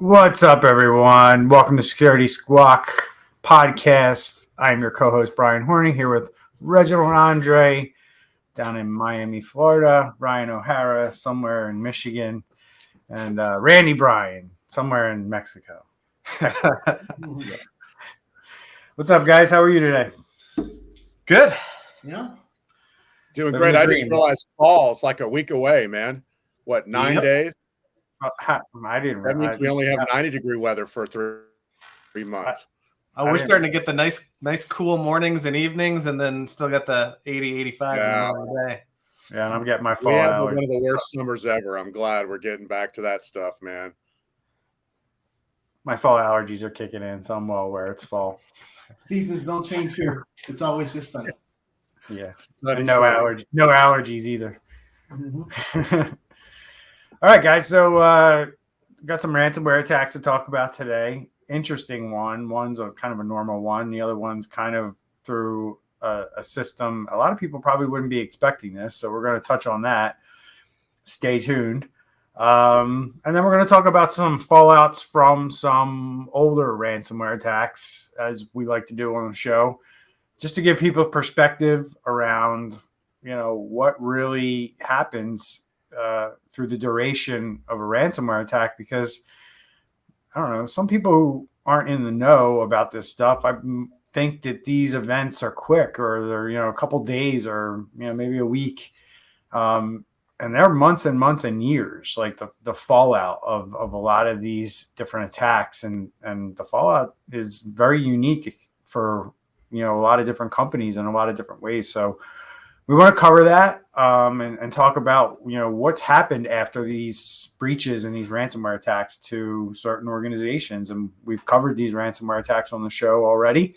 What's up, everyone? Welcome to Security Squawk podcast. I'm your co-host, Bryan Hornung, here with Reginald Andre down in Miami, Florida, Ryan O'Hara somewhere in Michigan, and Randy Bryan somewhere in Mexico. What's up, guys? How are you today? Good. Yeah. Doing great. I just realized fall's like a week away, man. What, 9 days? I didn't. That means we only have 90-degree weather for three months. We're starting to get the nice cool mornings and evenings, and then still got the 80, 85 in the middle of the day. Yeah, and I'm getting my fall We had allergy. one of the worst summers ever. I'm glad we're getting back to that stuff, man. My fall allergies are kicking in, so I'm well aware it's fall. Seasons don't change here. It's always just sunny. Yeah, Sunny, no allergies either. Mm-hmm. All right, guys. So got some ransomware attacks to talk about today. Interesting one. One's a kind of a normal one. The other one's kind of through a system. A lot of people probably wouldn't be expecting this, so we're going to touch on that. Stay tuned. And then we're going to talk about some fallouts from some older ransomware attacks, as we like to do on the show, just to give people perspective around, what really happens through the duration of a ransomware attack, because I don't know, some people who aren't in the know about this stuff, I think that these events are quick, or they're, a couple days, or, maybe a week. And they're months and months and years, like the fallout of a lot of these different attacks. And the fallout is very unique for, a lot of different companies in a lot of different ways. So we want to cover that and talk about, what's happened after these breaches and these ransomware attacks to certain organizations. And we've covered these ransomware attacks on the show already.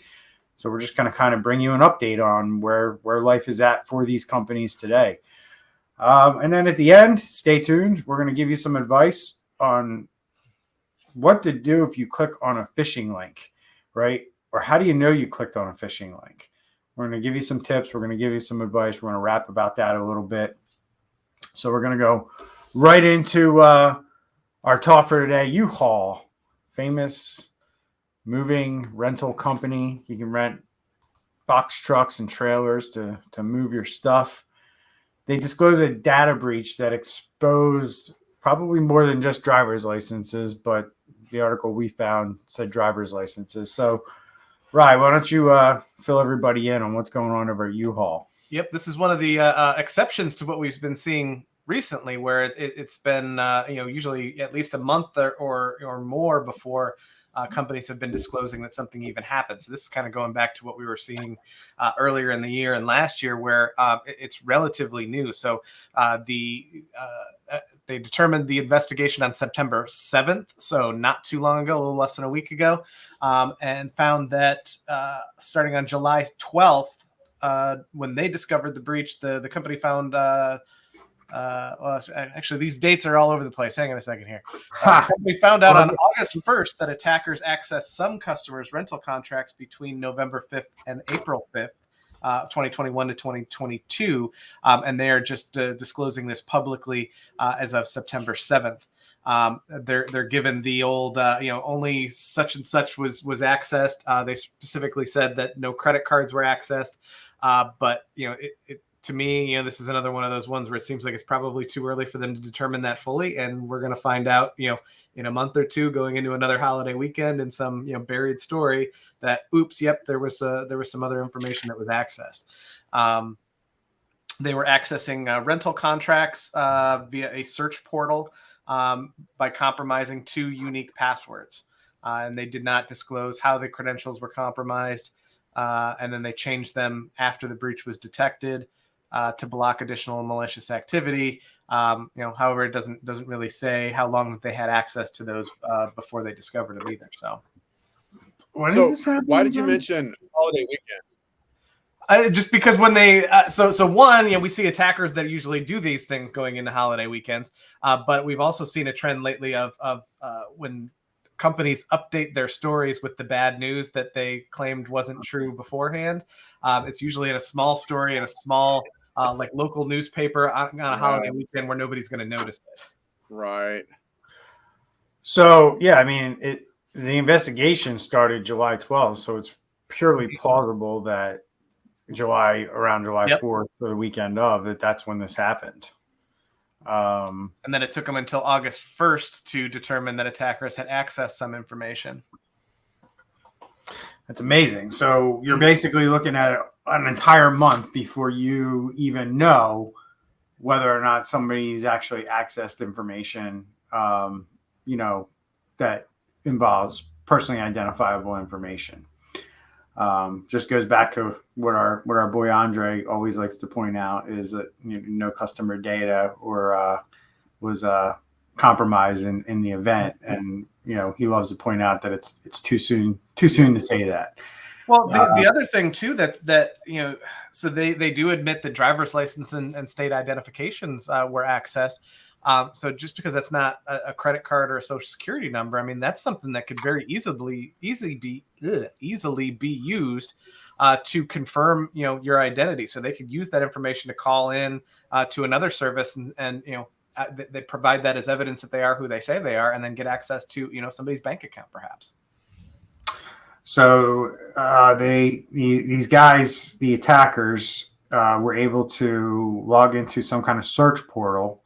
So we're just going to kind of bring you an update on where life is at for these companies today. And then at the end, stay tuned. We're going to give you some advice on what to do if you click on a phishing link, right? Or how do you know you clicked on a phishing link? We're going to give you some tips. We're going to give you some advice. We're going to rap about that a little bit. So we're going to go right into our talk for today. U-Haul, famous moving rental company. You can rent box trucks and trailers to move your stuff. They disclosed a data breach that exposed probably more than just driver's licenses, but the article we found said driver's licenses. So, Ryan, why don't you fill everybody in on what's going on over at U-Haul? Yep, this is one of the exceptions to what we've been seeing recently, where it's been usually at least a month or more before companies have been disclosing that something even happened. So this is kind of going back to what we were seeing earlier in the year and last year, where it's relatively new. So they determined the investigation on September 7th, so not too long ago, a little less than a week ago, and found that starting on July 12th, when they discovered the breach, the company found actually, these dates are all over the place. Hang on a second here. We found out on August 1st that attackers accessed some customers' rental contracts between November 5th and April 5th, 2021 to 2022, and they are just disclosing this publicly as of September 7th. They're given the old, only such and such was accessed. They specifically said that no credit cards were accessed, but to me, this is another one of those ones where it seems like it's probably too early for them to determine that fully. And we're going to find out, in a month or two going into another holiday weekend and some, buried story that, oops, yep, there was some other information that was accessed. They were accessing rental contracts via a search portal by compromising 2 unique passwords. And they did not disclose how the credentials were compromised. And then they changed them after the breach was detected. To block additional malicious activity. However, it doesn't really say how long they had access to those before they discovered them either. So why did you mention holiday weekend? Just because when they one, we see attackers that usually do these things going into holiday weekends, but we've also seen a trend lately of when companies update their stories with the bad news that they claimed wasn't true beforehand. It's usually in a small story in a small like local newspaper on a holiday weekend where nobody's going to notice it. Right. So yeah, I mean, the investigation started July 12th, so it's purely plausible that around July Yep. 4th, or the weekend of, that's when this happened. And then it took them until August 1st to determine that attackers had accessed some information. That's amazing. So you're basically looking at an entire month before you even know whether or not somebody's actually accessed information, that involves personally identifiable information. Just goes back to what our boy Andre always likes to point out, is that no customer data or was compromised in the event, and he loves to point out that it's too soon to say that. Well, the other thing too that so they do admit that driver's license and state identifications were accessed. So just because that's not a credit card or a social security number, I mean, that's something that could very easily be used to confirm, your identity. So they could use that information to call in to another service and they provide that as evidence that they are who they say they are, and then get access to, somebody's bank account, perhaps. So these guys, the attackers, were able to log into some kind of search portal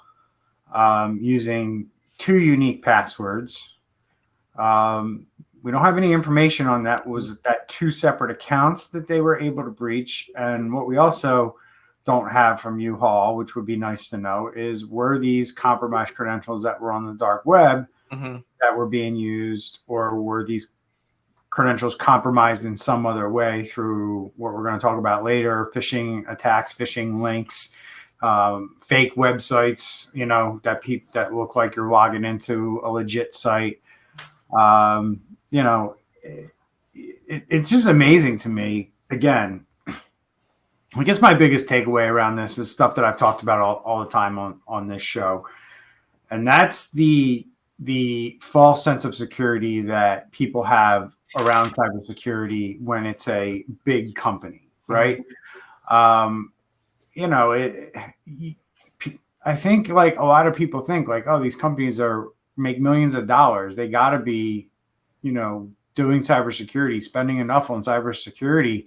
using 2 unique passwords. We don't have any information on that. Was that 2 separate accounts that they were able to breach? And what we also don't have from U-Haul, which would be nice to know, is were these compromised credentials that were on the dark web that were being used, or were these credentials compromised in some other way through what we're going to talk about later, phishing attacks, phishing links, fake websites, that look like you're logging into a legit site. It's just amazing to me. Again, I guess my biggest takeaway around this is stuff that I've talked about all the time on this show. And that's the false sense of security that people have around cybersecurity when it's a big company, right? I think like a lot of people think like, oh, these companies make millions of dollars. They got to be, doing cybersecurity, spending enough on cybersecurity.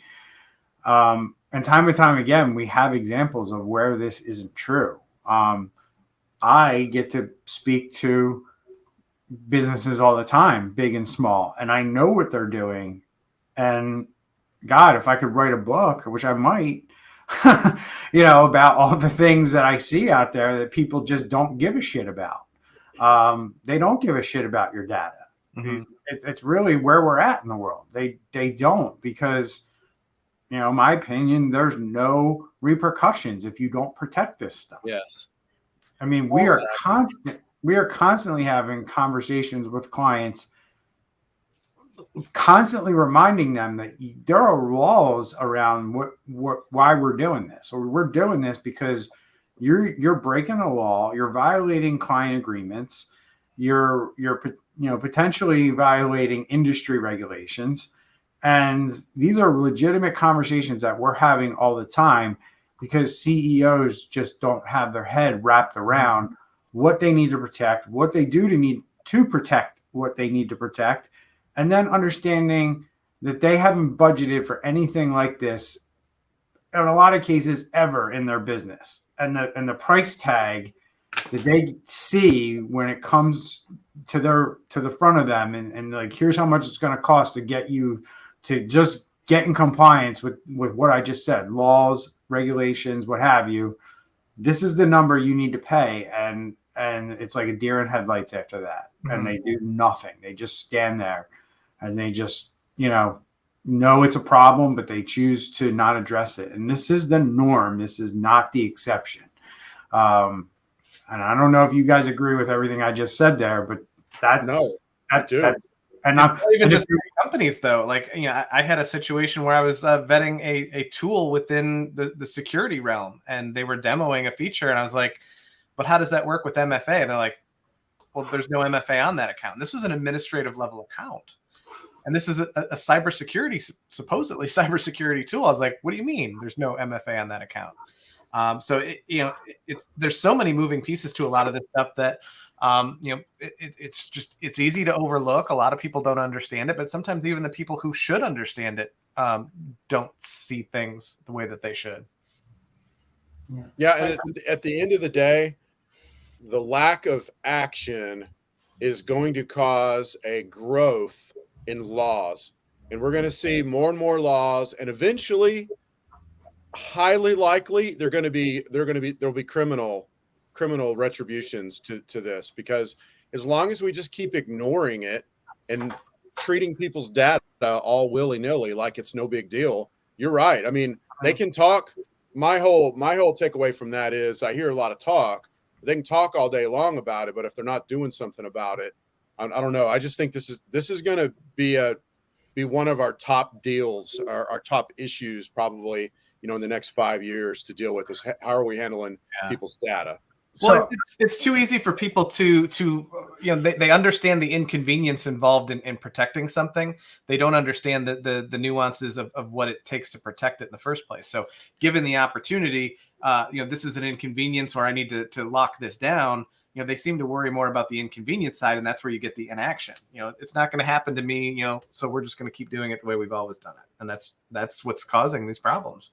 And time and time again, we have examples of where this isn't true. I get to speak to businesses all the time, big and small, and I know what they're doing. And God, if I could write a book, which I might, about all the things that I see out there that people just don't give a shit about. They don't give a shit about your data. It's really where we're at in the world. They don't, because, in my opinion, there's no repercussions if you don't protect this stuff. Yes. I mean, we are constantly having conversations with clients, constantly reminding them that there are laws around why we're doing this, or we're doing this because you're breaking the law, you're violating client agreements, you're potentially violating industry regulations. And these are legitimate conversations that we're having all the time, because CEOs just don't have their head wrapped around what they need to protect, what they need to protect what they need to protect, and then understanding that they haven't budgeted for anything like this in a lot of cases ever in their business. And the price tag that they see when it comes to the front of them, and like, here's how much it's going to cost to get you to just get in compliance with what I just said, laws, regulations, what have you. This is the number you need to pay. And it's like a deer in headlights after that. And they do nothing. They just stand there and they just, know it's a problem, but they choose to not address it. And this is the norm. This is not the exception. And I don't know if you guys agree with everything I just said there, but that's and not even just companies though. Like, I had a situation where I was vetting a tool within the security realm, and they were demoing a feature, and I was like, but how does that work with MFA? And they're like, well, there's no MFA on that account. This was an administrative level account, and this is a supposedly cybersecurity tool. I was like, what do you mean there's no MFA on that account? So there's so many moving pieces to a lot of this stuff that It's easy to overlook. A lot of people don't understand it, but sometimes even the people who should understand it don't see things the way that they should. Yeah, and at the end of the day, the lack of action is going to cause a growth in laws, and we're going to see more and more laws, and eventually, highly likely, there'll be criminal retributions to this, because as long as we just keep ignoring it and treating people's data all willy-nilly like it's no big deal, you're right. I mean, they can talk. My whole takeaway from that is I hear a lot of talk. They can talk all day long about it, but if they're not doing something about it, I don't know. I just think this is going to be one of our top deals, our top issues, probably, in the next 5 years to deal with is how are we handling people's data? Well, it's too easy for people to they understand the inconvenience involved in protecting something. They don't understand the nuances of what it takes to protect it in the first place. So given the opportunity, this is an inconvenience, or I need to lock this down. They seem to worry more about the inconvenience side, and that's where you get the inaction. It's not going to happen to me, so we're just going to keep doing it the way we've always done it. And that's what's causing these problems.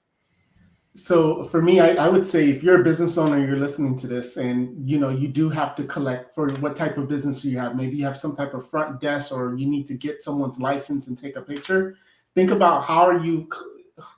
So for me, I would say if you're a business owner, you're listening to this, and you do have to collect for what type of business you have. Maybe you have some type of front desk, or you need to get someone's license and take a picture. Think about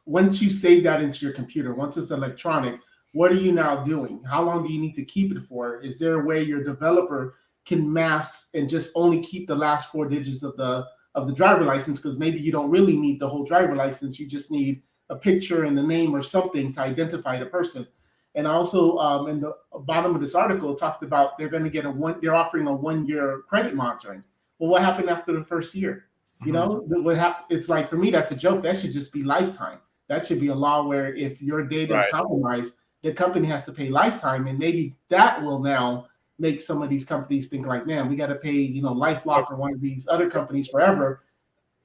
once you save that into your computer, once it's electronic, what are you now doing? How long do you need to keep it for? Is there a way your developer can mask and just only keep the last 4 digits of the driver license? Because maybe you don't really need the whole driver license. You just need a picture and the name or something to identify the person. And also in the bottom of this article, it talked about they're offering a 1-year credit monitoring. Well, what happened after the first year? It's like, for me, that's a joke. That should just be lifetime. That should be a law where if your data is compromised, the company has to pay lifetime. And maybe that will now make some of these companies think like, man, we got to pay, LifeLock or one of these other companies forever.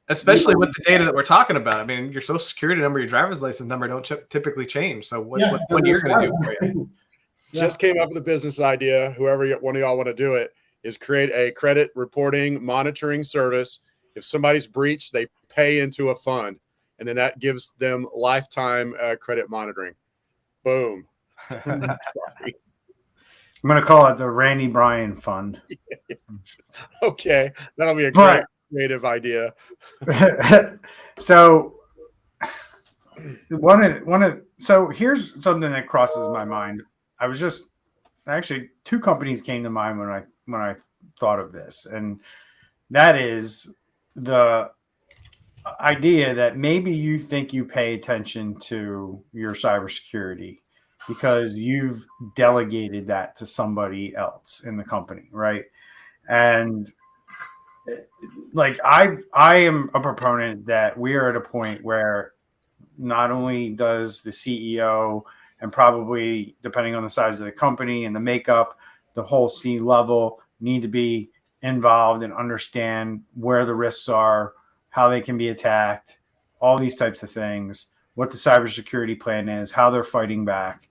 Especially with the data that we're talking about. I mean, your social security number, your driver's license number don't typically change. So what you're going to do for you? Just came up with a business idea. Whoever one of y'all want to do it is create a credit reporting monitoring service. If somebody's breached, they pay into a fund, and then that gives them lifetime credit monitoring. Boom. I'm going to call it the Randy Bryan Fund. Okay. That'll be a great creative idea. So so here's something that crosses my mind. I was just actually 2 companies came to mind when I thought of this, and that is the idea that maybe you think you pay attention to your cybersecurity because you've delegated that to somebody else in the company, right? And like I am a proponent that we are at a point where not only does the CEO and probably depending on the size of the company and the makeup, the whole C-level need to be involved and understand where the risks are, how they can be attacked, all these types of things, what the cybersecurity plan is, how they're fighting back.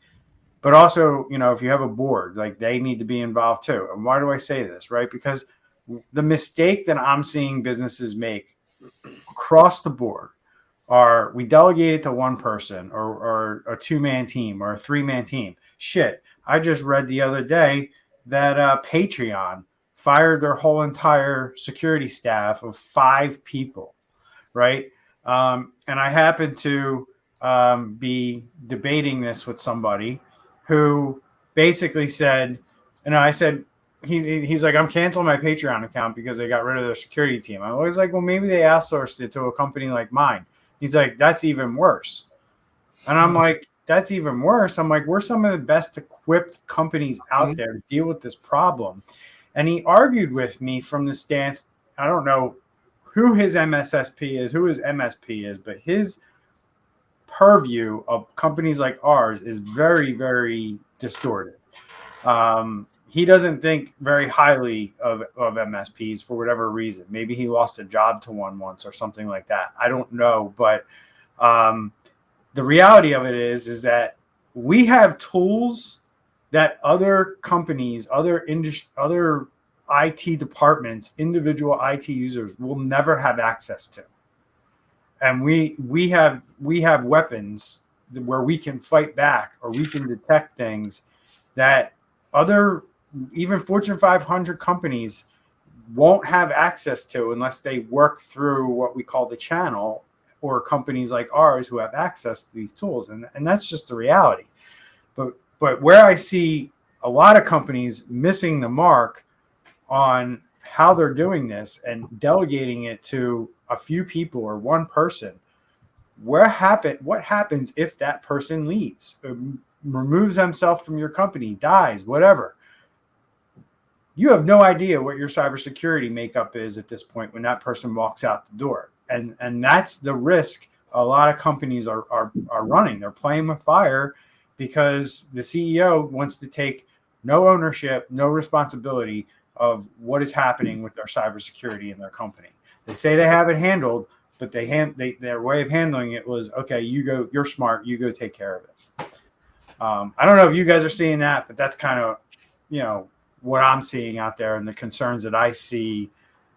But also, if you have a board, like they need to be involved too. And why do I say this, right? Because the mistake that I'm seeing businesses make across the board are we delegate it to one person or a 2-man team or a 3-man team. Shit, I just read the other day that Patreon fired their whole entire security staff of 5 people, right? And I happened to be debating this with somebody who basically said, I said, he's like, I'm canceling my Patreon account because they got rid of their security team. I was like, well, maybe they outsourced it to a company like mine. He's like, that's even worse. And I'm like, that's even worse. I'm like, we're some of the best equipped companies out there to deal with this problem. And he argued with me from the stance, I don't know who his MSSP is, who his MSP is, but his purview of companies like ours is very, very distorted. He doesn't think very highly of MSPs for whatever reason. Maybe he lost a job to one once or something like that. I don't know. But the reality of it is that we have tools that other companies, other IT departments, individual IT users will never have access to. And we have weapons where we can fight back, or we can detect things that other, even Fortune 500 companies won't have access to unless they work through what we call the channel, or companies like ours who have access to these tools. And that's just the reality. But where I see a lot of companies missing the mark on how they're doing this and delegating it to a few people or one person, what happens if that person leaves, removes themselves from your company, dies, whatever? You have no idea what your cybersecurity makeup is at this point when that person walks out the door. And that's the risk a lot of companies are running. They're playing with fire because the CEO wants to take no ownership, no responsibility of what is happening with their cybersecurity in their company. They say they have it handled, but their way of handling it was, okay, you're smart, you go take care of it. I don't know if you guys are seeing that, but that's kind of, what I'm seeing out there, and the concerns that I see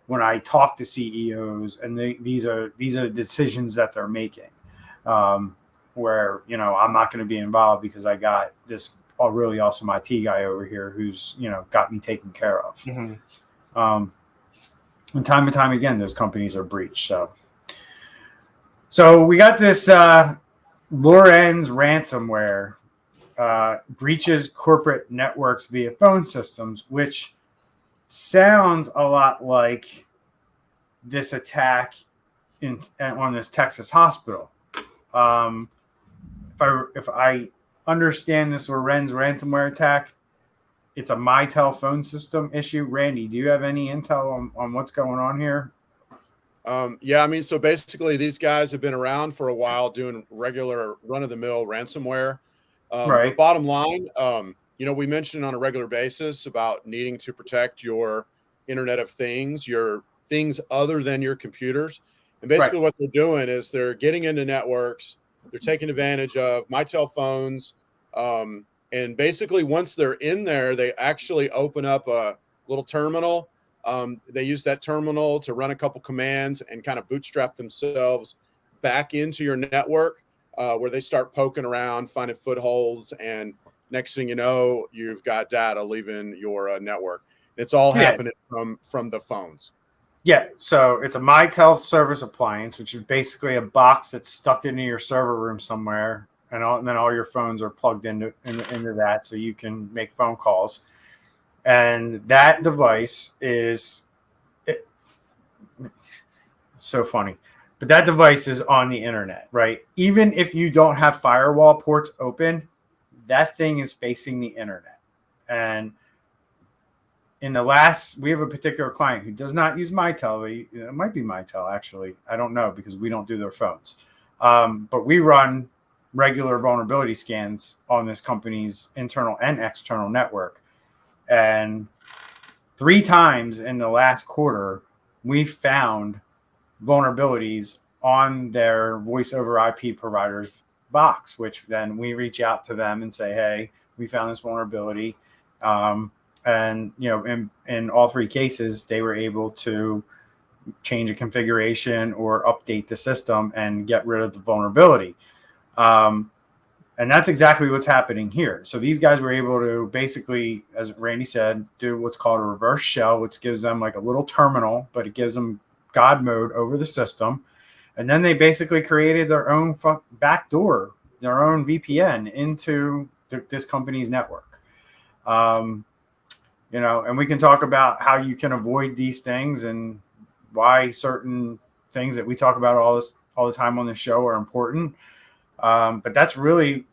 when I talk to CEOs, and these are decisions that they're making, where I'm not going to be involved because I got this really awesome IT guy over here who's got me taken care of. Mm-hmm. And time and time again, those companies are breached. So we got this Lorenz ransomware. Breaches corporate networks via phone systems, which sounds a lot like this attack on this Texas hospital. If I understand this Lorenz ransomware attack, it's a Mitel phone system issue. Randy, do you have any intel on what's going on here? Yeah, I mean, so basically these guys have been around for a while doing regular run-of-the-mill ransomware. Right. But bottom line, we mentioned on a regular basis about needing to protect your Internet of Things, your things other than your computers. And basically what they're doing is they're getting into networks, they're taking advantage of Mitel phones. And basically once they're in there, they actually open up a little terminal. They use that terminal to run a couple commands and kind of bootstrap themselves back into your network. Where they start poking around, finding footholds, and next thing you know, you've got data leaving your network. It's all happening from the phones. Yeah, so it's a Mitel service appliance, which is basically a box that's stuck into your server room somewhere, and then all your phones are plugged into that, so you can make phone calls. And that device is so funny. But that device is on the internet, right? Even if you don't have firewall ports open, that thing is facing the internet. And we have a particular client who does not use Mitel. It might be Mitel, actually. I don't know because we don't do their phones. But we run regular vulnerability scans on this company's internal and external network. And 3 times in the last quarter, we found vulnerabilities on their voice over IP provider's box, which then we reach out to them and say, hey, we found this vulnerability. And in all 3 cases, they were able to change a configuration or update the system and get rid of the vulnerability. And that's exactly what's happening here. So these guys were able to basically, as Randy said, do what's called a reverse shell, which gives them like a little terminal, but it gives them God mode over the system. And then they basically created their own backdoor, their own VPN into this company's network. And we can talk about how you can avoid these things and why certain things that we talk about all the time on the show are important. But that's really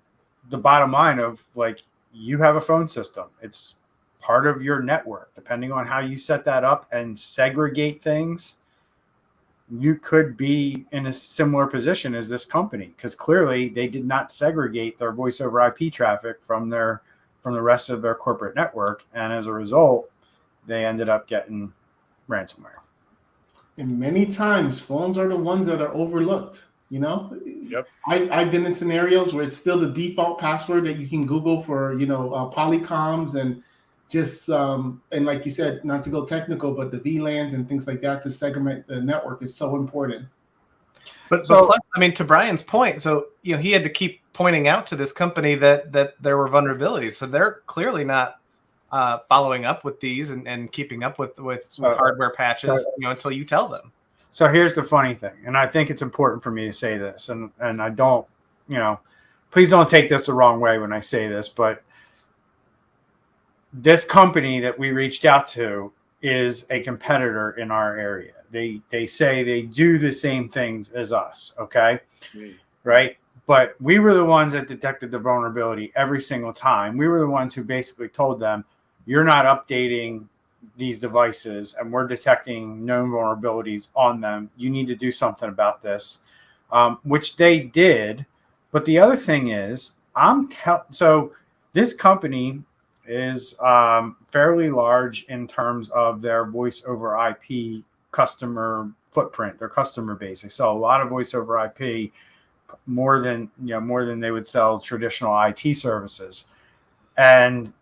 the bottom line of, like, you have a phone system. It's part of your network. Depending on how you set that up and segregate things, you could be in a similar position as this company, because clearly they did not segregate their voice over IP traffic from the rest of their corporate network. And as a result, they ended up getting ransomware. And many times phones are the ones that are overlooked. You know, Yep. I've been in scenarios where it's still the default password that you can Google for, polycoms and just and like you said, not to go technical, but the VLANs and things like that to segment the network is so important. But plus, I mean, to Brian's point, so he had to keep pointing out to this company that there were vulnerabilities. So they're clearly not following up with these and keeping up with hardware patches, until you tell them. So here's the funny thing, and I think it's important for me to say this, and I don't, please don't take this the wrong way when I say this, but this company that we reached out to is a competitor in our area. They say they do the same things as us, okay? Right? But we were the ones that detected the vulnerability every single time. We were the ones who basically told them, you're not updating these devices and we're detecting known vulnerabilities on them. You need to do something about this, which they did. But the other thing is, so this company is fairly large in terms of their voice over IP customer footprint, their customer base. They sell a lot of voice over IP, more than they would sell traditional IT services. And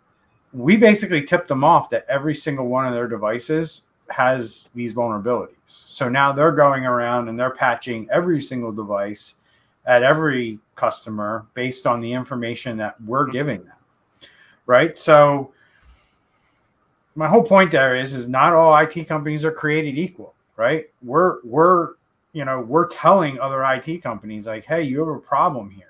we basically tipped them off that every single one of their devices has these vulnerabilities. So now they're going around and they're patching every single device at every customer based on the information that we're giving them. Right. So my whole point there is not all IT companies are created equal. Right. We're telling other IT companies like, hey, you have a problem here.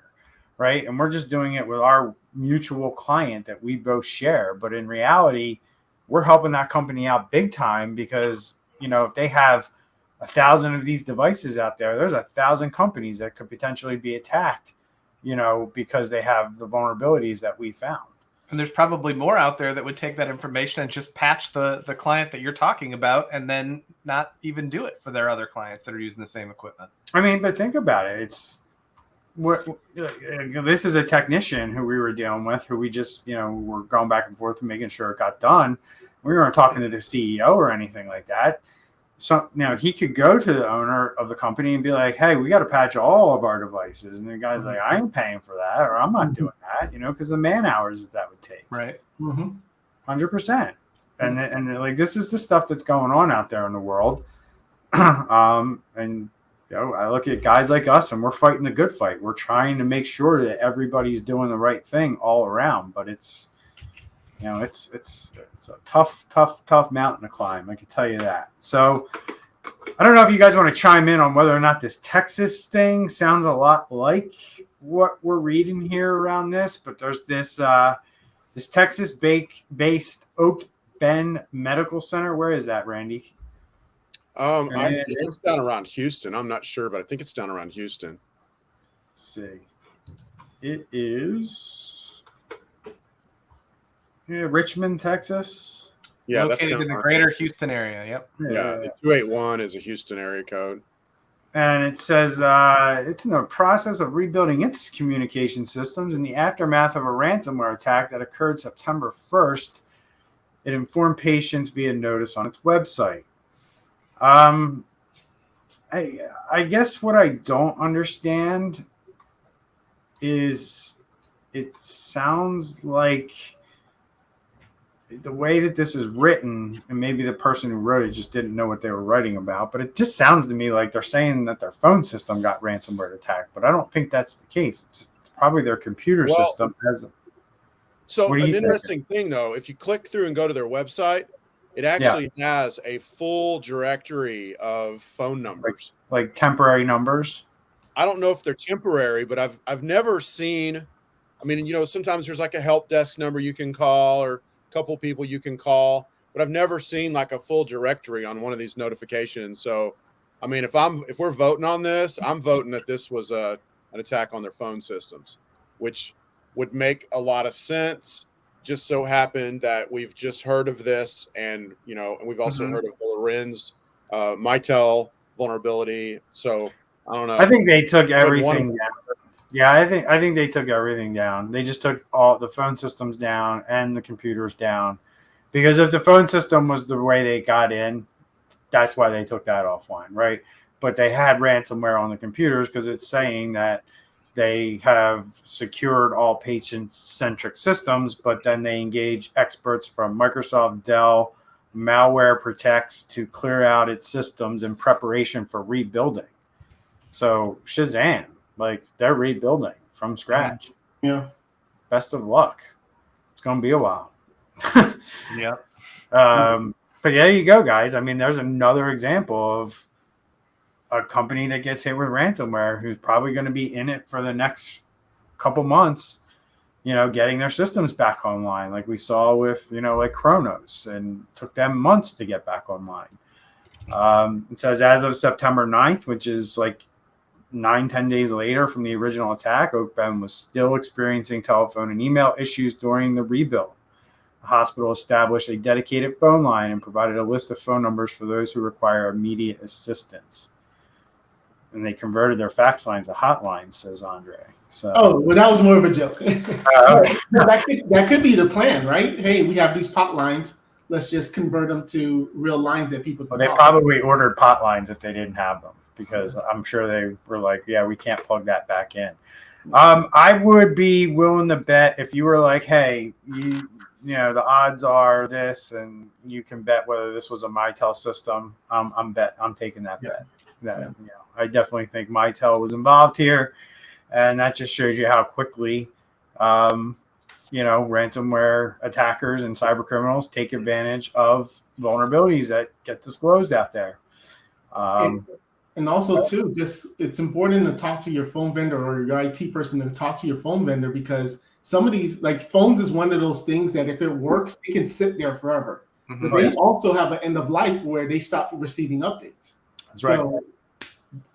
Right. And we're just doing it with our mutual client that we both share. But in reality, we're helping that company out big time because, if they have 1,000 of these devices out there, there's 1,000 companies that could potentially be attacked, because they have the vulnerabilities that we found. And there's probably more out there that would take that information and just patch the client that you're talking about and then not even do it for their other clients that are using the same equipment. I mean, but think about it. This is a technician who we were dealing with, who we just, were going back and forth and making sure it got done. We weren't talking to the CEO or anything like that. So, he could go to the owner of the company and be like, hey, we got to patch all of our devices. And the guy's like, I ain't paying for that, or I'm not doing that, because the man hours that would take. Right. 100%. And like, this is the stuff that's going on out there in the world. And, I look at guys like us and we're fighting the good fight. We're trying to make sure that everybody's doing the right thing all around, but it's a tough mountain to climb. I can tell you that. So I don't know if you guys want to chime in on whether or not this Texas thing sounds a lot like what we're reading here around this, but there's this Texas-based Oak Bend Medical Center. Where is that, Randy? I think it's down around Houston. I'm not sure, but I think it's down around Houston. Let's see. It is Richmond, Texas. Yeah, located that's in the greater Houston area. Yep. Yeah, the 281 is a Houston area code. And it says it's in the process of rebuilding its communication systems in the aftermath of a ransomware attack that occurred September 1st. It informed patients via notice on its website. I guess what I don't understand is it sounds like the way that this is written, and maybe the person who wrote it just didn't know what they were writing about, but it just sounds to me like they're saying that their phone system got ransomware attacked, but I don't think that's the case. It's probably their computer system has a. So an interesting thing, though, if you click through and go to their website, it actually has a full directory of phone numbers, like temporary numbers. I don't know if they're temporary, but I've never seen. I mean, sometimes there's like a help desk number you can call or a couple people you can call, but I've never seen like a full directory on one of these notifications. So, I mean, if we're voting on this, I'm voting that this was an attack on their phone systems, which would make a lot of sense. Just so happened that we've just heard of this, and and we've also heard of the Lorenz Mitel vulnerability. So I don't know. I think they took everything down. Yeah, I think they took everything down. They just took all the phone systems down and the computers down, because if the phone system was the way they got in, that's why they took that offline, right? but they had ransomware on the computers because it's saying that they have secured all patient-centric systems, but then they engage experts from Microsoft, Dell, Malware Protects to clear out its systems in preparation for rebuilding. So Shazam, like they're rebuilding from scratch. Yeah. Best of luck. It's going to be a while. Yeah. But there you go, guys. I mean, there's another example of a company that gets hit with ransomware who's probably going to be in it for the next couple months, getting their systems back online, like we saw with, like Kronos, and took them months to get back online. It says as of September 9th, which is like 9-10 days later from the original attack, Oak Bend was still experiencing telephone and email issues during the rebuild. The hospital established a dedicated phone line and provided a list of phone numbers for those who require immediate assistance. And they converted their fax lines to hotlines, says Andre. So, well, that was more of a joke. That could be the plan, right? Hey, we have these pot lines. Let's just convert them to real lines that people can they call. probably ordered pot lines if they didn't have them, because I'm sure they were like, yeah, we can't plug that back in. I would be willing to bet if you were like, hey, the odds are this, and you can bet whether this was a Mitel system. I'm taking that bet. I definitely think Mitel was involved here, and that just shows you how quickly, ransomware attackers and cyber criminals take advantage of vulnerabilities that get disclosed out there. And also, too, it's important to talk to your phone vendor or your IT person to talk to your phone vendor, because some of these, like phones is one of those things that if it works, it can sit there forever. Mm-hmm. But they also have an end of life where they stop receiving updates. That's right. So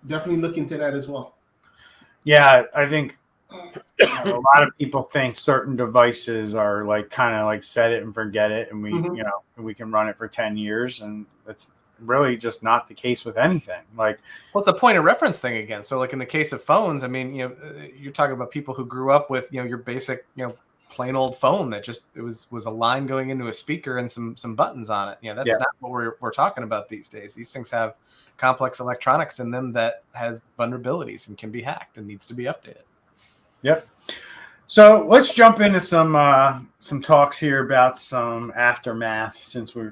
definitely look into that as well. Yeah, I think a lot of people think certain devices are like kind of like set it and forget it, and we can run it for 10 years, and it's really just not the case with anything. Like, well, it's a point of reference thing again. So like in the case of phones, I mean, you're talking about people who grew up with, your basic, plain old phone that just, it was a line going into a speaker and some buttons on it. That's not what we're talking about these days. These things have complex electronics in them that has vulnerabilities and can be hacked and needs to be updated. Yep. So let's jump into some talks here about some aftermath, since we're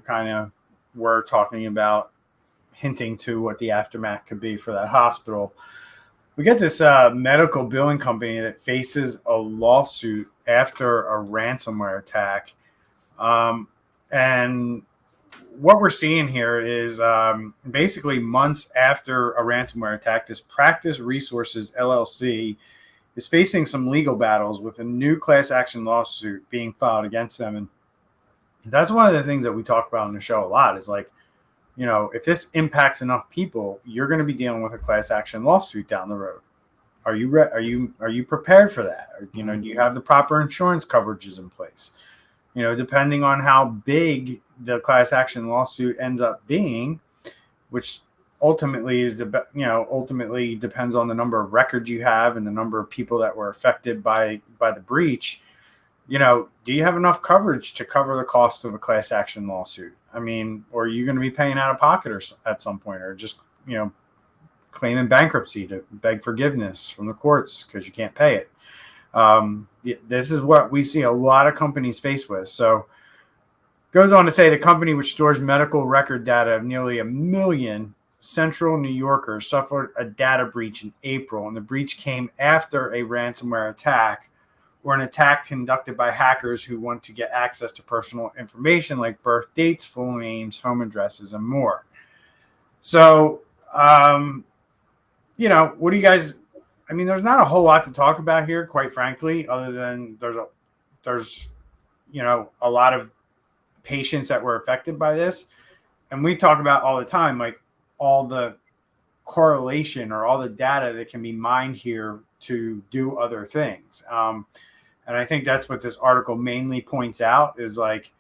talking about hinting to what the aftermath could be for that hospital. We get this medical billing company that faces a lawsuit after a ransomware attack. And what we're seeing here is basically months after a ransomware attack, this Practice Resources LLC is facing some legal battles with a new class action lawsuit being filed against them. And that's one of the things that we talk about on the show a lot, is like, if this impacts enough people, you're going to be dealing with a class action lawsuit down the road. Are you prepared for that? Or, do you have the proper insurance coverages in place? Depending on how big the class action lawsuit ends up being, which ultimately depends on the number of records you have and the number of people that were affected by the breach. Do you have enough coverage to cover the cost of a class action lawsuit? I mean, or are you going to be paying out of pocket or at some point, or just, claiming bankruptcy to beg forgiveness from the courts because you can't pay it? This is what we see a lot of companies face with. So goes on to say the company, which stores medical record data of nearly 1 million Central New Yorkers, suffered a data breach in April, and the breach came after a ransomware attack, or an attack conducted by hackers who want to get access to personal information like birth dates, full names, home addresses, and more. So, what do you guys? I mean, there's not a whole lot to talk about here, quite frankly, other than there's a lot of patients that were affected by this, and we talk about all the time, like all the correlation or all the data that can be mined here to do other things. And I think that's what this article mainly points out, is like,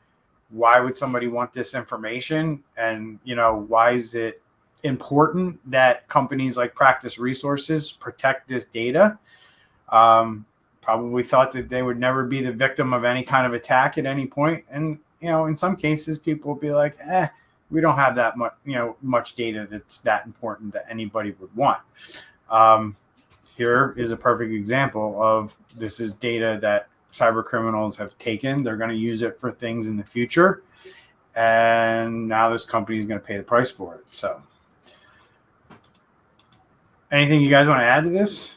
why would somebody want this information? And, why is it important that companies like Practice Resources protect this data? Probably thought that they would never be the victim of any kind of attack at any point. And, in some cases, people will be like, we don't have that much data that's that important that anybody would want. Here is a perfect example of this is data that cyber criminals have taken. They're going to use it for things in the future. And now this company is going to pay the price for it. So anything you guys want to add to this?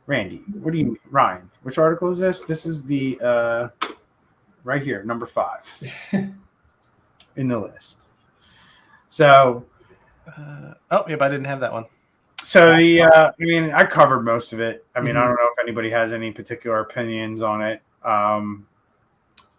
Randy, what do you mean? Ryan, which article is this? This is the right here, number 5 in the list. So, I didn't have that one. So I covered most of it. I mean, I don't know if anybody has any particular opinions on it.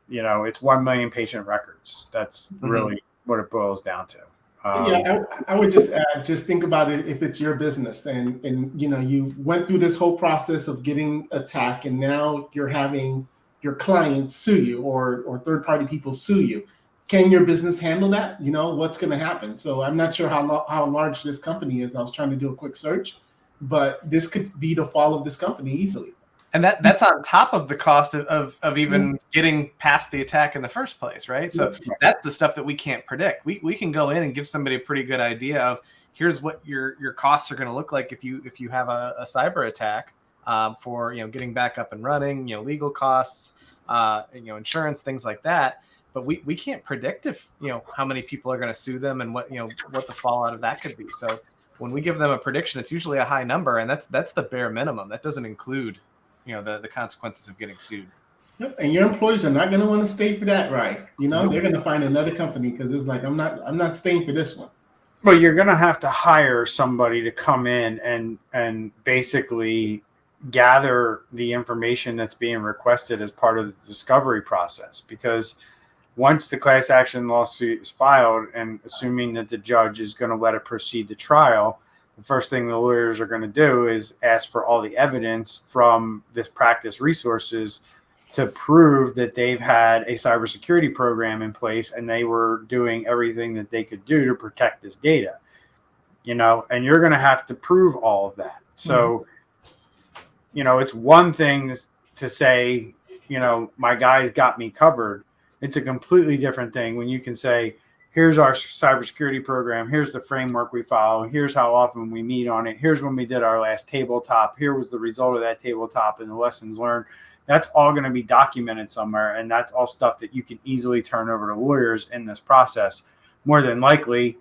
It's 1 million patient records. That's really what it boils down to. I would just add, just think about it if it's your business and you went through this whole process of getting attacked and now you're having your clients sue you or third-party people sue you. Can your business handle that? What's going to happen? So I'm not sure how large this company is. I was trying to do a quick search, but this could be the fall of this company easily. And that's on top of the cost of even getting past the attack in the first place, right? So that's the stuff that we can't predict. We can go in and give somebody a pretty good idea of here's what your costs are going to look like if you have a cyber attack for getting back up and running, legal costs, insurance, things like that. But we can't predict if how many people are going to sue them and what the fallout of that could be. So when we give them a prediction, it's usually a high number, and that's the bare minimum. That doesn't include the consequences of getting sued. Yep. And your employees are not going to want to stay for that, right? They're going to find another company because it's like I'm not staying for this one. Well, you're going to have to hire somebody to come in and basically gather the information that's being requested as part of the discovery process, because once the class action lawsuit is filed, and assuming that the judge is going to let it proceed to trial, the first thing the lawyers are going to do is ask for all the evidence from this practice resources to prove that they've had a cybersecurity program in place and they were doing everything that they could do to protect this data, and you're going to have to prove all of that. So, it's one thing to say, my guys got me covered. It's a completely different thing when you can say, here's our cybersecurity program. Here's the framework we follow. Here's how often we meet on it. Here's when we did our last tabletop. Here was the result of that tabletop and the lessons learned. That's all going to be documented somewhere. And that's all stuff that you can easily turn over to lawyers in this process. More than likely,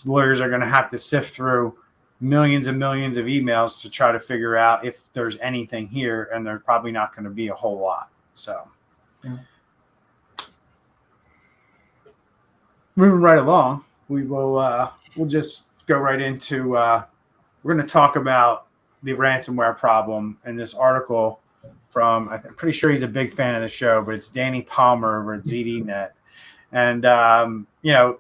lawyers are going to have to sift through millions and millions of emails to try to figure out if there's anything here. And there's probably not going to be a whole lot. So. Yeah. Moving right along, we'll just go right into we're going to talk about the ransomware problem in this article from, I'm pretty sure he's a big fan of the show, but it's Danny Palmer over at ZDNet. And,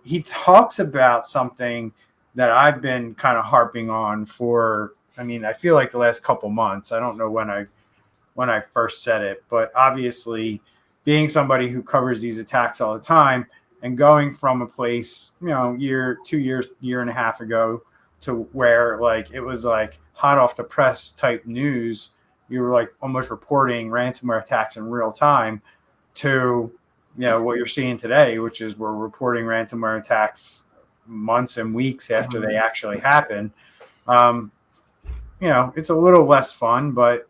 he talks about something that I've been kind of harping on for, I feel like the last couple months. I don't know when I first said it, but obviously being somebody who covers these attacks all the time, and going from a place, 2 years, year and a half ago to where it was hot off the press type news, you were almost reporting ransomware attacks in real time, to, what you're seeing today, which is we're reporting ransomware attacks months and weeks after they actually happen. It's a little less fun, but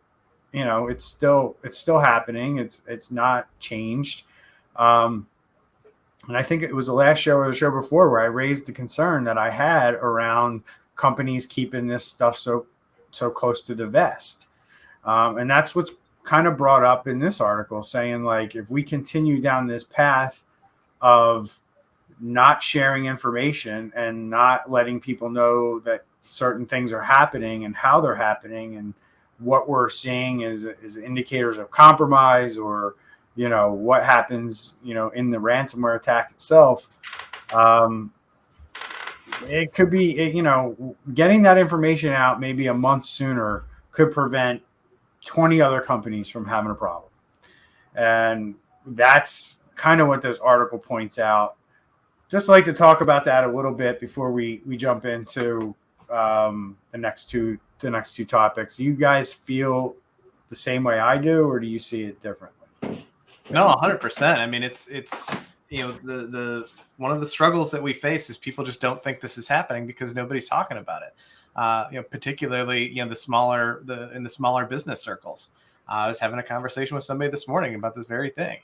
it's still happening. It's not changed. And I think it was the last show or the show before where I raised the concern that I had around companies keeping this stuff so close to the vest. And that's what's kind of brought up in this article, saying if we continue down this path of not sharing information and not letting people know that certain things are happening and how they're happening and what we're seeing is indicators of compromise or what happens, in the ransomware attack itself. It could be, getting that information out maybe a month sooner could prevent 20 other companies from having a problem. And that's kind of what this article points out. Just like to talk about that a little bit before we jump into the next two topics. Do you guys feel the same way I do, or do you see it differently? No, 100%. It's the one of the struggles that we face is people just don't think this is happening because nobody's talking about it. Particularly in the smaller business circles. I was having a conversation with somebody this morning about this very thing.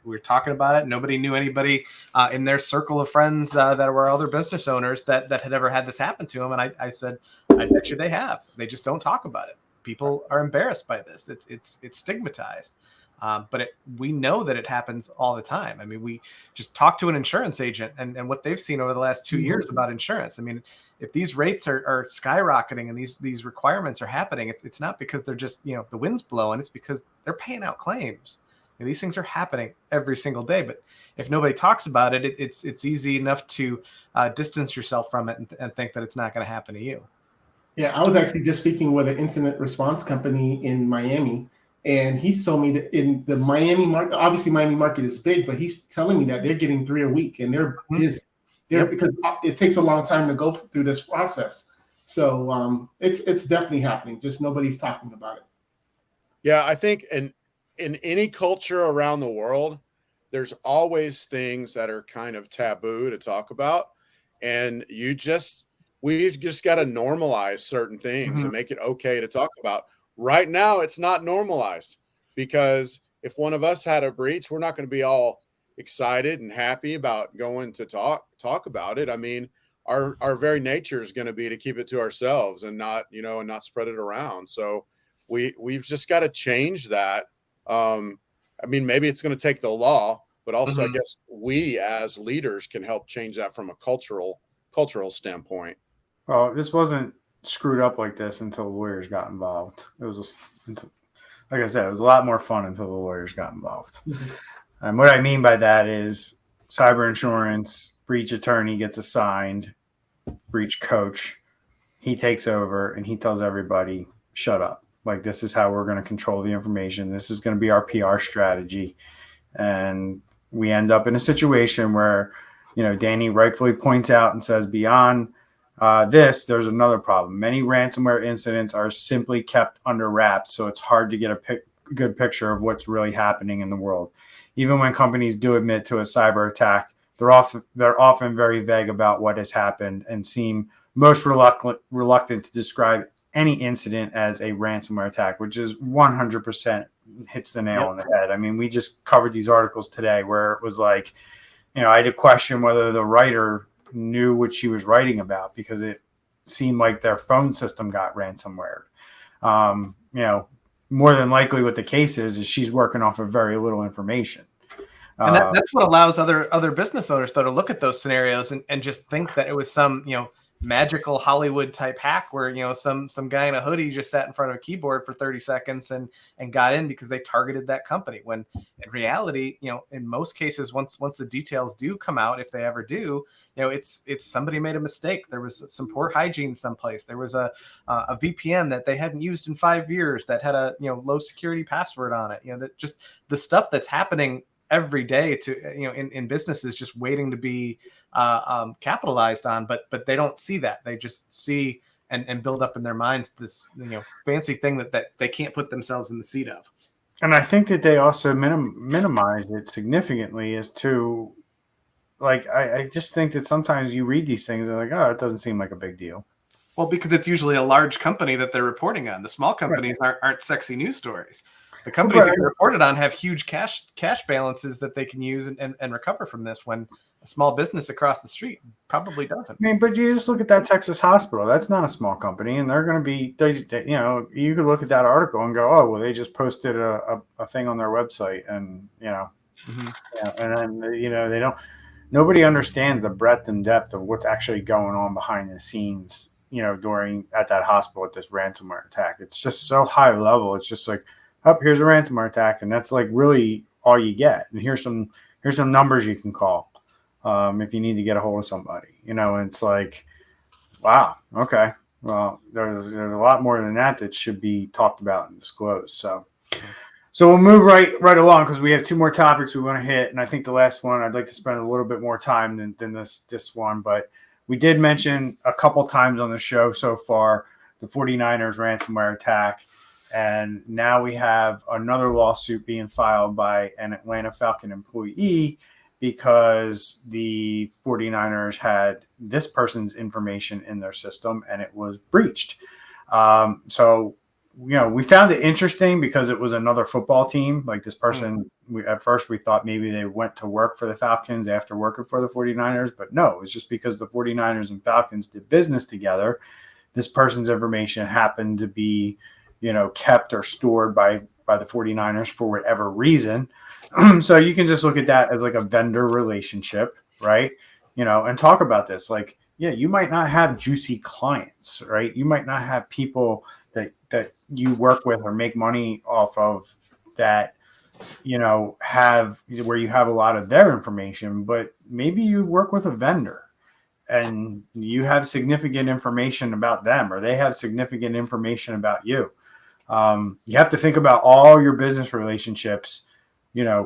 We were talking about it. Nobody knew anybody in their circle of friends that were other business owners that had ever had this happen to them. And I said, I bet you they have. They just don't talk about it. People are embarrassed by this. It's stigmatized. But we know that it happens all the time. I mean, we just talk to an insurance agent and what they've seen over the last 2 years about insurance. I mean, if these rates are skyrocketing and these requirements are happening, it's not because they're just, the wind's blowing. It's because they're paying out claims. These things are happening every single day. But if nobody talks about it, it's easy enough to distance yourself from it and think that it's not going to happen to you. Yeah, I was actually just speaking with an incident response company in Miami. And he told me that in the Miami market, obviously Miami market is big, but he's telling me that they're getting 3 a week and they're busy. Because it takes a long time to go through this process. So it's definitely happening. Just nobody's talking about it. Yeah, I think in any culture around the world, there's always things that are kind of taboo to talk about. And we've just got to normalize certain things and make it okay to talk about. Right now, it's not normalized because if one of us had a breach, we're not going to be all excited and happy about going to talk about it. I mean, our very nature is going to be to keep it to ourselves and not spread it around. So we've just got to change that. I mean, maybe it's going to take the law, but also I guess we as leaders can help change that from a cultural standpoint. Well, this wasn't screwed up like this until lawyers got involved. It was, like I said, it was a lot more fun until the lawyers got involved. And what I mean by that is cyber insurance, breach attorney gets assigned, breach coach. He takes over and he tells everybody, shut up. Like, this is how we're going to control the information. This is going to be our PR strategy. And we end up in a situation where, Danny rightfully points out and says, beyond this, there's another problem. Many ransomware incidents are simply kept under wraps, so it's hard to get a good picture of what's really happening in the world. Even when companies do admit to a cyber attack, they're often very vague about what has happened and seem most reluctant to describe any incident as a ransomware attack, which is 100% hits the nail on the head. I mean, we just covered these articles today where it was like, I had to question whether the writer knew what she was writing about because it seemed like their phone system got ransomware. More than likely what the case is she's working off of very little information. And that's what allows other business owners though to look at those scenarios and just think that it was some, magical Hollywood type hack where, some guy in a hoodie just sat in front of a keyboard for 30 seconds and got in because they targeted that company. When in reality, in most cases, once the details do come out, if they ever do, it's somebody made a mistake. There was some poor hygiene someplace. There was a VPN that they hadn't used in 5 years that had a, low security password on it. That just the stuff that's happening every day to in businesses just waiting to be capitalized on, but they don't see that. They just see and build up in their minds this fancy thing that they can't put themselves in the seat of. And I think that they also minimize it significantly as to, like, I just think that sometimes you read these things and like, oh, it doesn't seem like a big deal. Well, because it's usually a large company that they're reporting on. The small companies aren't sexy news stories. The companies that are reported on have huge cash balances that they can use and recover from this, when a small business across the street probably doesn't. I mean, but you just look at that Texas hospital. That's not a small company, and they're going to be, you could look at that article and go, oh, well, they just posted a thing on their website, and and then they don't. Nobody understands the breadth and depth of what's actually going on behind the scenes. At that hospital at this ransomware attack. It's just so high level. It's just like, oh, here's a ransomware attack, and that's like really all you get. And here's some numbers you can call if you need to get a hold of somebody. And it's like, wow, okay, well, there's a lot more than that should be talked about and disclosed. So we'll move right along because we have 2 more topics we want to hit, and I think the last one I'd like to spend a little bit more time than this one, but we did mention a couple times on the show so far the 49ers ransomware attack, and now we have another lawsuit being filed by an Atlanta Falcon employee because the 49ers had this person's information in their system and it was breached. So, we found it interesting because it was another football team. Like this person, at first we thought maybe they went to work for the Falcons after working for the 49ers, but no, it was just because the 49ers and Falcons did business together. This person's information happened to be, kept or stored by the 49ers for whatever reason. So you can just look at that as like a vendor relationship, right? And talk about this. Like, yeah, you might not have juicy clients, right? You might not have people that you work with or make money off of that, have where you have a lot of their information, but maybe you work with a vendor and you have significant information about them, or they have significant information about you. You have to think about all your business relationships,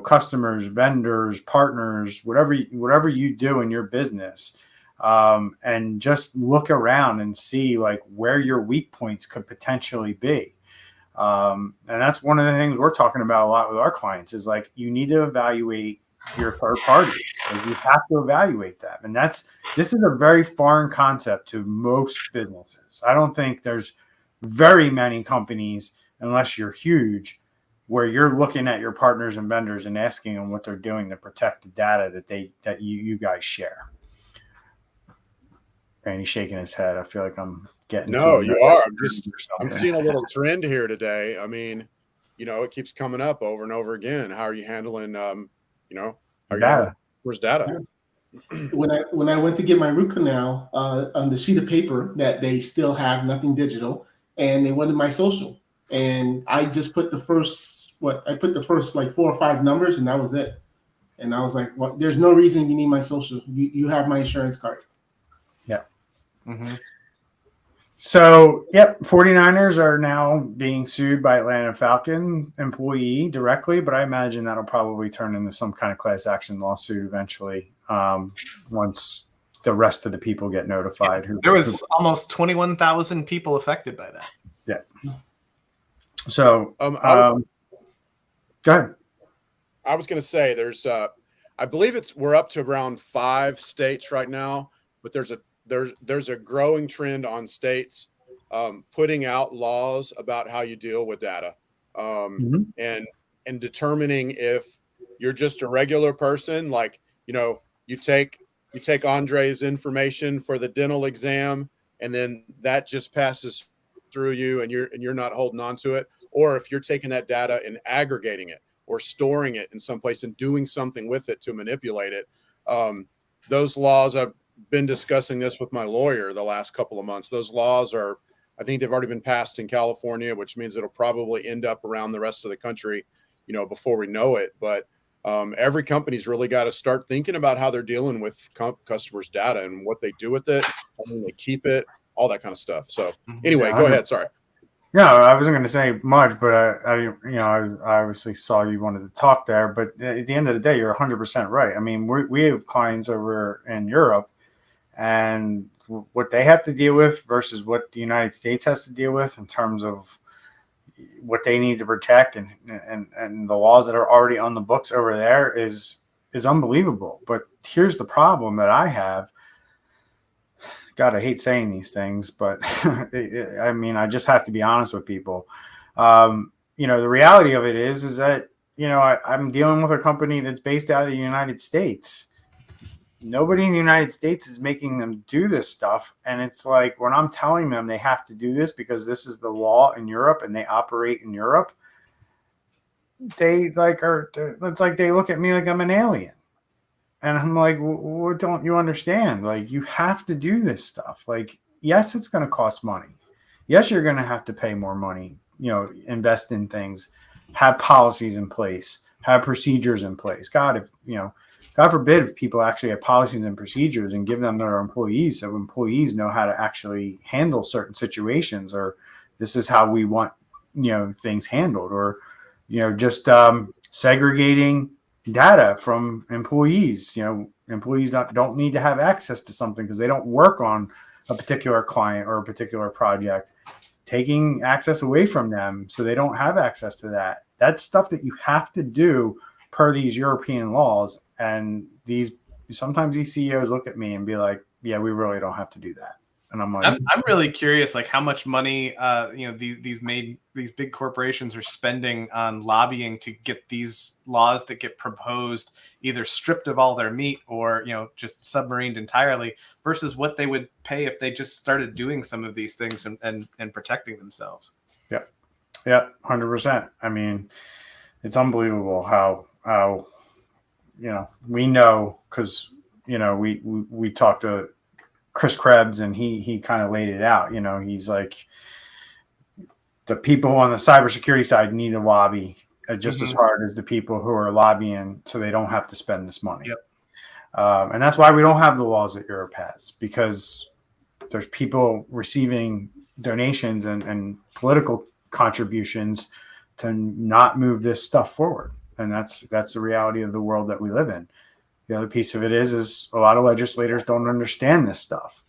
customers, vendors, partners, whatever you do in your business. And just look around and see like where your weak points could potentially be. And that's one of the things we're talking about a lot with our clients is like, you need to evaluate your third party. Like, you have to evaluate them. And this is a very foreign concept to most businesses. I don't think there's very many companies, unless you're huge, where you're looking at your partners and vendors and asking them what they're doing to protect the data that you guys share. Randy's shaking his head. I feel like I'm getting. No, you are. I'm seeing a little trend here today. I mean, it keeps coming up over and over again. How are you handling, data? Where's data? When I went to get my root canal on the sheet of paper that they still have nothing digital, and they wanted my social, and I just put the first like 4 or 5 numbers, and that was it. And I was like, well, there's no reason you need my social. You have my insurance card. Yeah. Mm-hmm. So, 49ers are now being sued by Atlanta Falcon employee directly, but I imagine that'll probably turn into some kind of class action lawsuit eventually once the rest of the people get notified. There was almost 21,000 people affected by that. Yeah. So, go ahead. I was going to say there's, I believe we're up to around 5 states right now, but there's a growing trend on states putting out laws about how you deal with data, and determining if you're just a regular person, like you take Andre's information for the dental exam, and then that just passes through you, and you're not holding on to it, or if you're taking that data and aggregating it or storing it in some place and doing something with it to manipulate it. Those laws, I've been discussing this with my lawyer the last couple of months. Those laws I think they've already been passed in California, which means it'll probably end up around the rest of the country, before we know it. But every company's really got to start thinking about how they're dealing with customers' data and what they do with it, how they keep it, all that kind of stuff. So anyway, go ahead. Sorry. No, I wasn't going to say much, but I obviously saw you wanted to talk there. But at the end of the day, you're 100% right. I mean, we have clients over in Europe, and what they have to deal with versus what the United States has to deal with in terms of what they need to protect and the laws that are already on the books over there is unbelievable. But here's the problem that I have. God, I hate saying these things, but I mean, I just have to be honest with people. The reality of it is that, I'm dealing with a company that's based out of the United States. Nobody in the United States is making them do this stuff. And it's like, when I'm telling them they have to do this because this is the law in Europe and they operate in Europe, it's like they look at me like I'm an alien. And I'm like, what don't you understand? Like, you have to do this stuff. Like, yes, it's going to cost money. Yes, you're going to have to pay more money, invest in things, have policies in place, have procedures in place. God forbid if people actually have policies and procedures and give them their employees, so employees know how to actually handle certain situations, or this is how we want, things handled, or, just segregating data from employees. Employees don't need to have access to something because they don't work on a particular client or a particular project. Taking access away from them so they don't have access to that. That's stuff that you have to do per these European laws. And sometimes these CEOs look at me and be like, yeah, we really don't have to do that. And I'm like, I'm really curious, like how much money, these big corporations are spending on lobbying to get these laws that get proposed either stripped of all their meat or, just submarined entirely, versus what they would pay if they just started doing some of these things and protecting themselves. Yeah, 100%. I mean, it's unbelievable how we know, because we talked to Chris Krebs and he kind of laid it out. He's like, the people on the cybersecurity side need to lobby just as hard as the people who are lobbying, so they don't have to spend this money. Yep. And that's why we don't have the laws that Europe has, because there's people receiving donations and political contributions to not move this stuff forward. And that's the reality of the world that we live in. The other piece of it is a lot of legislators don't understand this stuff.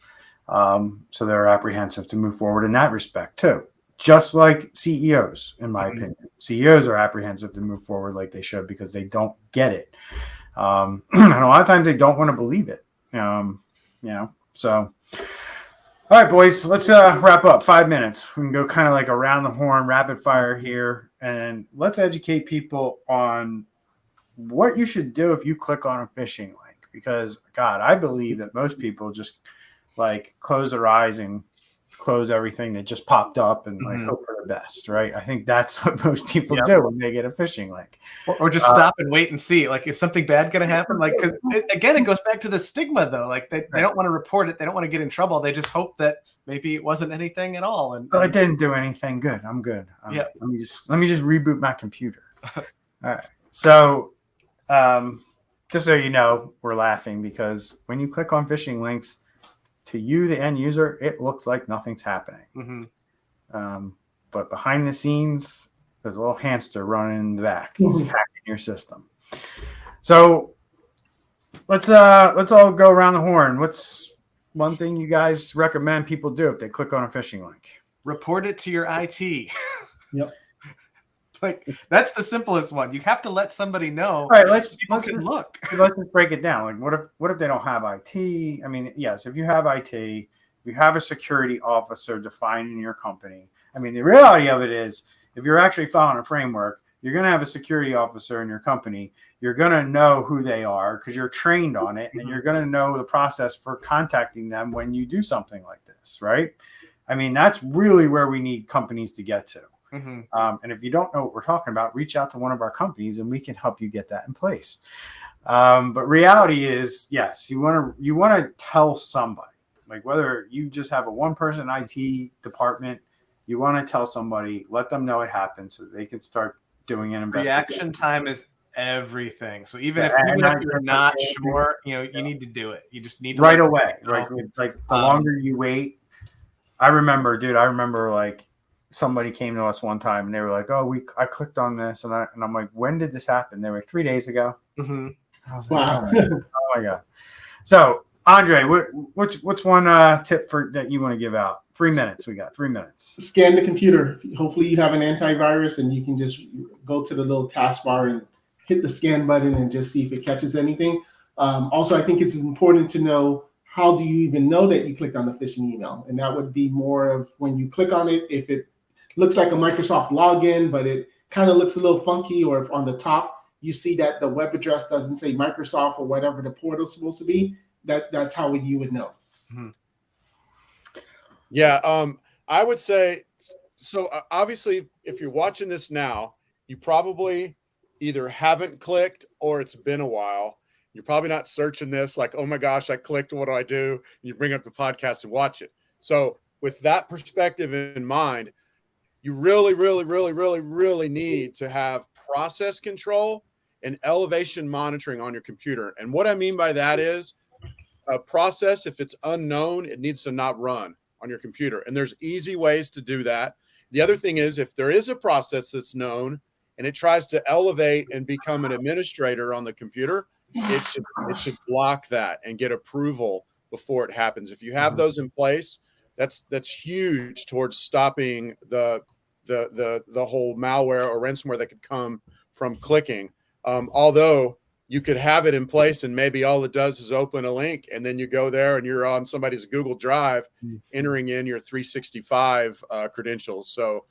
So they're apprehensive to move forward in that respect too. Just like CEOs, in my opinion. CEOs are apprehensive to move forward like they should, because they don't get it. And a lot of times they don't want to believe it. So, all right, boys, let's wrap up. 5 minutes. We can go kind of like around the horn, rapid fire here, and let's educate people on what you should do if you click on a phishing link. Because, God, I believe that most people just like close their eyes and close everything that just popped up and like hope for the best, right? I think that's what most people do when they get a phishing link. Or just stop and wait and see. Like, is something bad going to happen? Like, because again, it goes back to the stigma, though. Like, they don't want to report it. They don't want to get in trouble. They just hope that maybe it wasn't anything at all. And it didn't do anything good. I'm good. Let me just reboot my computer. All right. So, just so you know, we're laughing because when you click on phishing links, to you, the end user, it looks like nothing's happening. But behind the scenes, there's a little hamster running in the back. He's hacking your system. So let's all go around the horn. What's one thing you guys recommend people do if they click on a phishing link? Report it to your IT. Yep. Like, that's the simplest one. You have to let somebody know. All right, let's look. Let's just break it down. Like, what if they don't have IT? I mean, yes, if you have IT, you have a security officer defined in your company. I mean, the reality of it is, if you're actually following a framework, you're going to have a security officer in your company. You're going to know who they are because you're trained on it, and you're going to know the process for contacting them when you do something like this, right? I mean, that's really where we need companies to get to. And if you don't know what we're talking about, reach out to one of our companies and we can help you get that in place. But reality is, yes, you want to tell somebody, like whether you just have a one-person IT department, you want to tell somebody, let them know it happened so they can start doing an investigation. Reaction time is everything. So even if you're not sure, you need to do it. You just need to right away. Right, like the longer you wait. I remember like, somebody came to us one time and they were like, I clicked on this and I'm like, when did this happen? They were like, 3 days ago. I was like, wow. Oh my God. So Andre, what's one tip that you want to give out? 3 minutes. We got 3 minutes. Scan the computer. Hopefully you have an antivirus and you can just go to the little taskbar and hit the scan button and just see if it catches anything. Also, I think it's important to know, how do you even know that you clicked on the phishing email? And that would be more of when you click on it, if it looks like a Microsoft login, but it kind of looks a little funky, or if on the top you see that the web address doesn't say Microsoft or whatever the portal's supposed to be, that's how you would know. Yeah, I would say, so obviously if you're watching this now, you probably either haven't clicked or it's been a while. You're probably not searching this like, oh my gosh, I clicked, what do I do? And you bring up the podcast and watch it. So with that perspective in mind, you really, really, really, really, really need to have process control and elevation monitoring on your computer. And what I mean by that is a process, if it's unknown, it needs to not run on your computer. And there's easy ways to do that. The other thing is, if there is a process that's known and it tries to elevate and become an administrator on the computer, it should block that and get approval before it happens. If you have those in place, that's huge towards stopping the whole malware or ransomware that could come from clicking. Although you could have it in place, and maybe all it does is open a link, and then you go there and you're on somebody's Google Drive entering in your 365 credentials. So,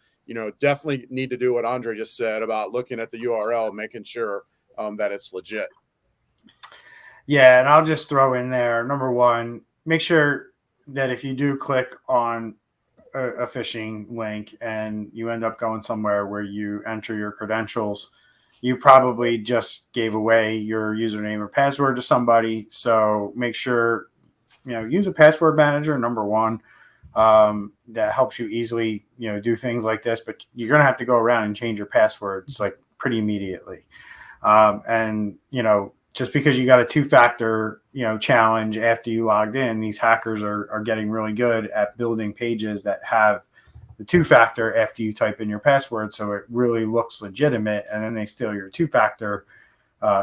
definitely need to do what Andre just said about looking at the URL, making sure that it's legit. Yeah, and I'll just throw in there, number one, make sure that if you do click on a phishing link and you end up going somewhere where you enter your credentials, you probably just gave away your username or password to somebody. So make sure, use a password manager, number one. That helps you easily, do things like this, but you're going to have to go around and change your passwords like pretty immediately. And, just because you got a 2-factor, challenge after you logged in, these hackers are getting really good at building pages that have the 2-factor after you type in your password. So it really looks legitimate. And then they steal your 2-factor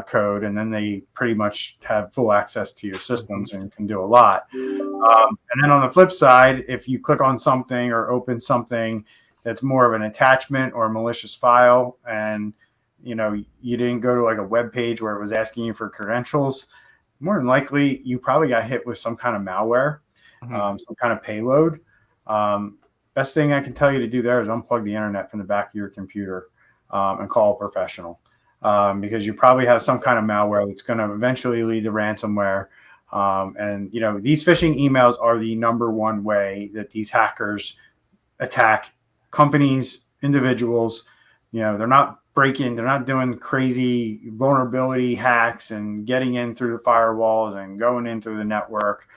code. And then they pretty much have full access to your systems and can do a lot. And then on the flip side, if you click on something or open something that's more of an attachment or a malicious file, and you didn't go to like a web page where it was asking you for credentials, more than likely you probably got hit with some kind of malware, some kind of payload. Best thing I can tell you to do there is unplug the internet from the back of your computer and call a professional, because you probably have some kind of malware that's going to eventually lead to ransomware. And these phishing emails are the number one way that these hackers attack companies, individuals. They're not breaking, they're not doing crazy vulnerability hacks and getting in through the firewalls and going in through the network.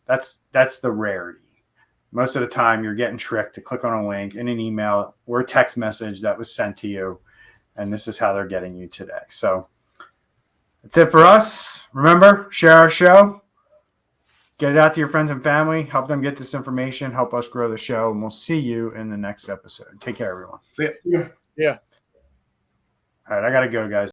That's the rarity. Most of the time you're getting tricked to click on a link in an email or a text message that was sent to you. And this is how they're getting you today. So that's it for us. Remember, share our show, get it out to your friends and family, help them get this information, help us grow the show. And we'll see you in the next episode. Take care, everyone. See ya. Yeah. All right, I got to go, guys.